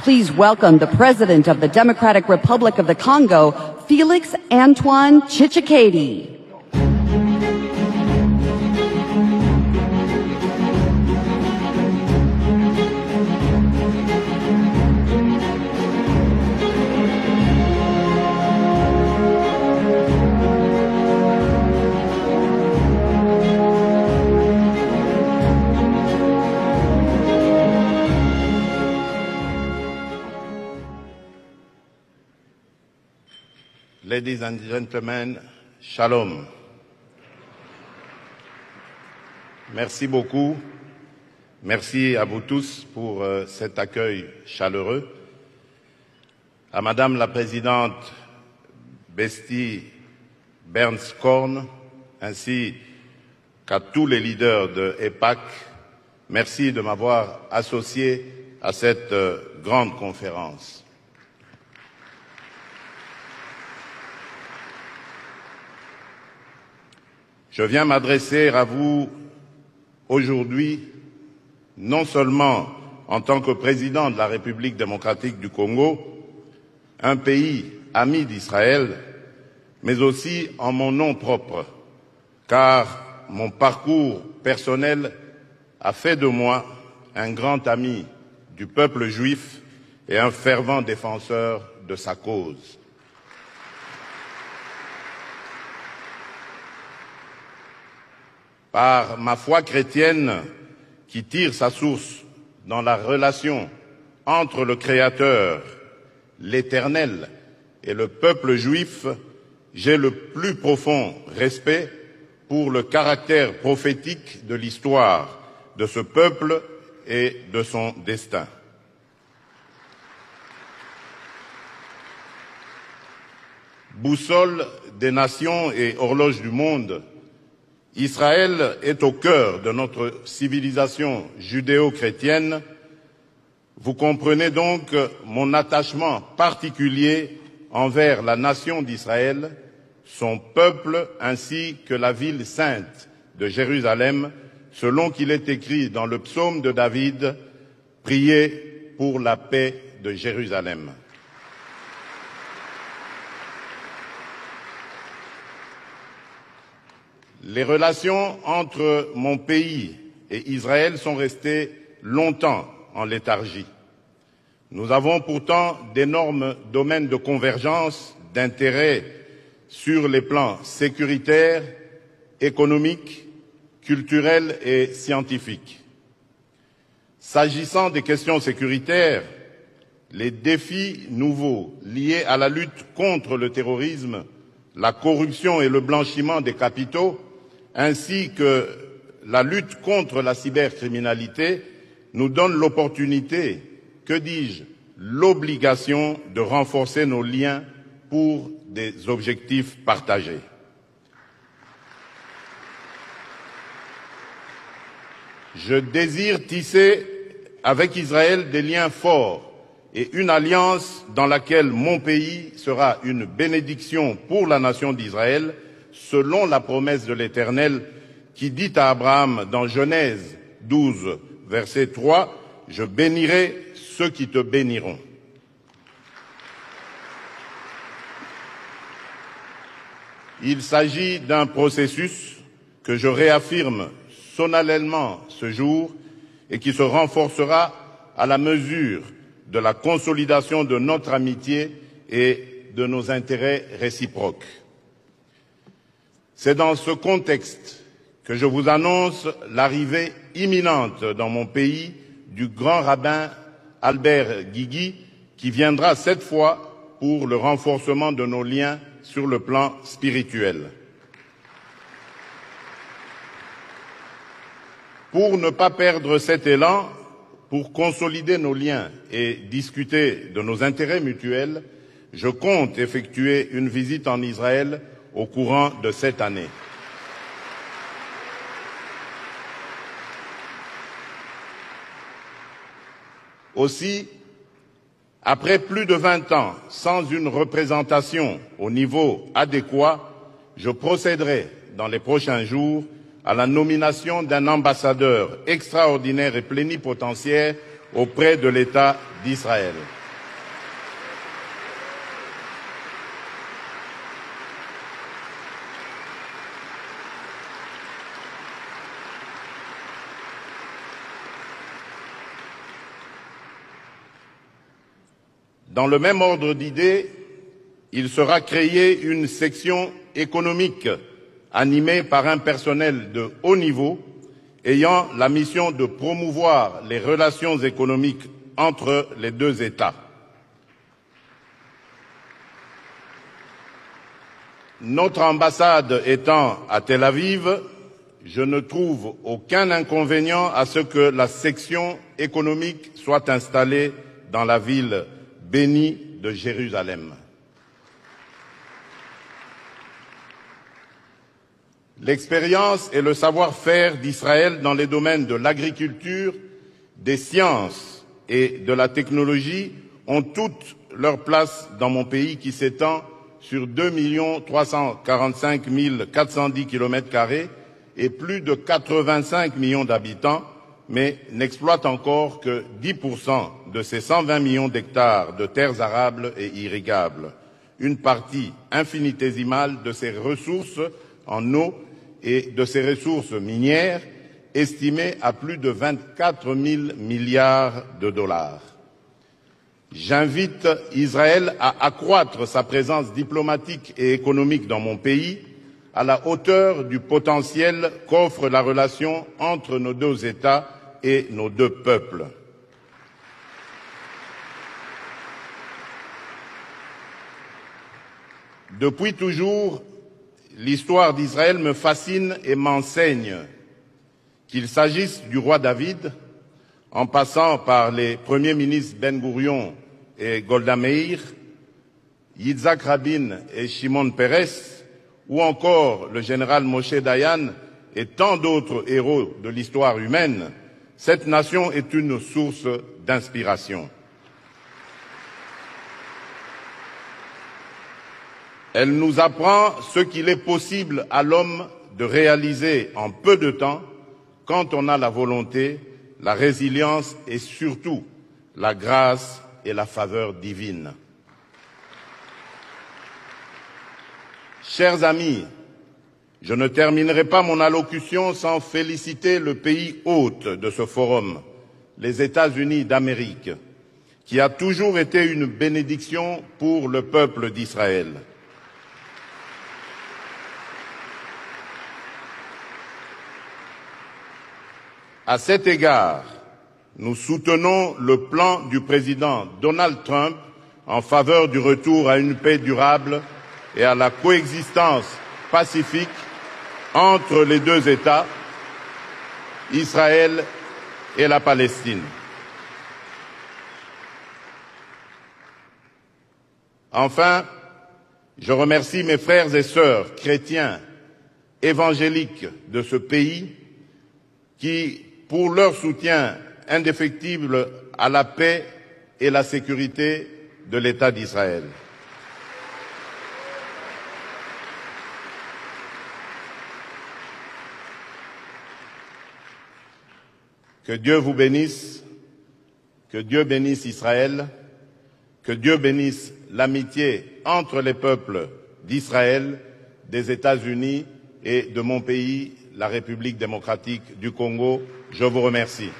Please welcome the President of the Democratic Republic of the Congo, Felix Antoine Tshisekedi. Ladies and gentlemen, shalom. Merci beaucoup. Merci à vous tous pour cet accueil chaleureux. À Madame la Présidente Besti Bernskorn, ainsi qu'à tous les leaders de EPAC, merci de m'avoir associé à cette grande conférence. Je viens m'adresser à vous aujourd'hui, non seulement en tant que président de la République démocratique du Congo, un pays ami d'Israël, mais aussi en mon nom propre, car mon parcours personnel a fait de moi un grand ami du peuple juif et un fervent défenseur de sa cause. Par ma foi chrétienne qui tire sa source dans la relation entre le Créateur, l'Éternel et le peuple juif, j'ai le plus profond respect pour le caractère prophétique de l'histoire de ce peuple et de son destin. Boussole des nations et horloge du monde, Israël est au cœur de notre civilisation judéo-chrétienne. Vous comprenez donc mon attachement particulier envers la nation d'Israël, son peuple ainsi que la ville sainte de Jérusalem, selon qu'il est écrit dans le psaume de David, « Priez pour la paix de Jérusalem ». Les relations entre mon pays et Israël sont restées longtemps en léthargie. Nous avons pourtant d'énormes domaines de convergence, d'intérêt sur les plans sécuritaires, économiques, culturels et scientifiques. S'agissant des questions sécuritaires, les défis nouveaux liés à la lutte contre le terrorisme, la corruption et le blanchiment des capitaux, ainsi que la lutte contre la cybercriminalité, nous donnent l'opportunité, que dis-je, l'obligation de renforcer nos liens pour des objectifs partagés. Je désire tisser avec Israël des liens forts et une alliance dans laquelle mon pays sera une bénédiction pour la nation d'Israël, selon la promesse de l'Éternel qui dit à Abraham dans Genèse 12, verset 3, « Je bénirai ceux qui te béniront ». Il s'agit d'un processus que je réaffirme solennellement ce jour et qui se renforcera à la mesure de la consolidation de notre amitié et de nos intérêts réciproques. C'est dans ce contexte que je vous annonce l'arrivée imminente dans mon pays du grand rabbin Albert Guigui, qui viendra cette fois pour le renforcement de nos liens sur le plan spirituel. Pour ne pas perdre cet élan, pour consolider nos liens et discuter de nos intérêts mutuels, je compte effectuer une visite en Israël au courant de cette année. Aussi, après plus de 20 ans sans une représentation au niveau adéquat, je procéderai dans les prochains jours à la nomination d'un ambassadeur extraordinaire et plénipotentiaire auprès de l'État d'Israël. Dans le même ordre d'idées, il sera créé une section économique animée par un personnel de haut niveau ayant la mission de promouvoir les relations économiques entre les deux États. Notre ambassade étant à Tel Aviv, je ne trouve aucun inconvénient à ce que la section économique soit installée dans la ville bénie de Jérusalem. L'expérience et le savoir-faire d'Israël dans les domaines de l'agriculture, des sciences et de la technologie ont toute leur place dans mon pays qui s'étend sur 2 345 410 km² et plus de 85 millions d'habitants, mais n'exploite encore que 10% de ces 120 millions d'hectares de terres arables et irrigables, une partie infinitésimale de ces ressources en eau et de ces ressources minières estimées à plus de 24 000 milliards de dollars. J'invite Israël à accroître sa présence diplomatique et économique dans mon pays à la hauteur du potentiel qu'offre la relation entre nos deux États et nos deux peuples. Depuis toujours, l'histoire d'Israël me fascine et m'enseigne, qu'il s'agisse du roi David, en passant par les premiers ministres Ben Gourion et Golda Meir, Yitzhak Rabin et Shimon Peres, ou encore le général Moshe Dayan et tant d'autres héros de l'histoire humaine, cette nation est une source d'inspiration. Elle nous apprend ce qu'il est possible à l'homme de réaliser en peu de temps quand on a la volonté, la résilience et surtout la grâce et la faveur divine. Chers amis, je ne terminerai pas mon allocution sans féliciter le pays hôte de ce forum, les États-Unis d'Amérique, qui a toujours été une bénédiction pour le peuple d'Israël. À cet égard, nous soutenons le plan du président Donald Trump en faveur du retour à une paix durable et à la coexistence pacifique entre les deux États, Israël et la Palestine. Enfin, je remercie mes frères et sœurs chrétiens évangéliques de ce pays qui, pour leur soutien indéfectible à la paix et la sécurité de l'État d'Israël. Que Dieu vous bénisse, que Dieu bénisse Israël, que Dieu bénisse l'amitié entre les peuples d'Israël, des États-Unis et de mon pays, la République démocratique du Congo. Je vous remercie.